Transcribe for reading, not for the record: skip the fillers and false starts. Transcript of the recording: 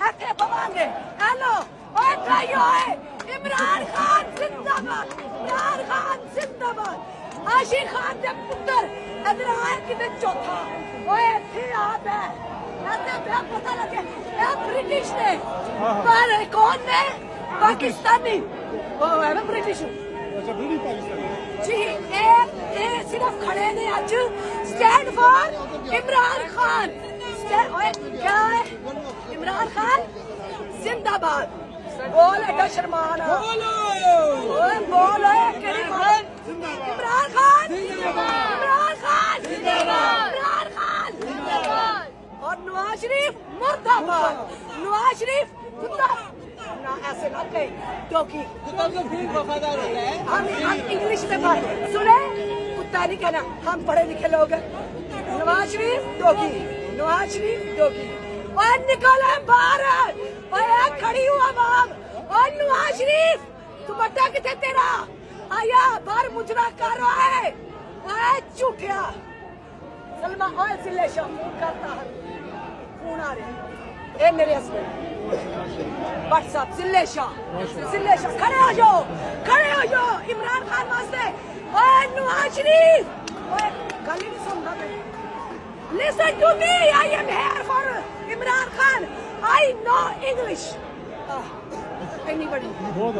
ਇੱਥੇ ਪਵਾਂਗੇ ਹੈਲੋ ਓਏ ਭਾਈਓ ਓਏ ਇਮਰਾਨ ਖਾਨ ਜ਼ਿੰਦਾਬਾਦ ਇਮਰਾਨ ਖਾਨ ਜ਼ਿੰਦਾਬਾਦ ਆਸ਼ੀ ਖਾਨ ਦੇ ਪੁੱਤਰ ਇਧਰ ਆਏ ਕਿਤੇ ਚੌਥਾ ਓਏ ਇੱਥੇ ਆ ਬੈ ਇੱਥੇ ਬੈ ਪਤਾ ਲੱਗੇ ਇਹ ਬ੍ਰਿਟਿਸ਼ ਨੇ ਪਰ ਕੌਣ ਨੇ ਪਾਕਿस्तानी ਉਹ ਹੈ ਬ੍ਰਿਟਿਸ਼ अच्छा ब्रिटिश पाकिस्तानी जी ये सिर्फ खड़े ने आज स्टैंड फॉर इमरान खान ओए क्या है इमरान खान जिंदाबाद बोल एडा शर्मान ओए बोल केड़ी बात इमरान खान इमरान खान इमरान खान और नवाज शरीफ मुर्दाबाद नवाज शरीफ कुत्ता ना ऐसे ना कहे क्योंकि कुत्ता तो फिर वफादार होता है। हम इंग्लिश में बात सुने कुत्ता नहीं कहना हम पढ़े लिखे लोग हैं नवाज शरीफ डोगी नवाज शरीफ डोगी और निकले बाहर और खड़ी हुआ बाब और नवाज शरीफ तू बट्टा किथे तेरा आया बाहर मुजरा कर रहा है ओए झूठिया सलमा ओए सिले शाम करता है फोन आ रहे ए मेरे हस्बैंड व्हाट्सएप सिले शाह खड़े हो जाओ इमरान खान वास्ते ओए नवाज शरीफ ओए गल ही नहीं सुनता मैं listen to me I am here for Imran Khan I know English anybody बहुत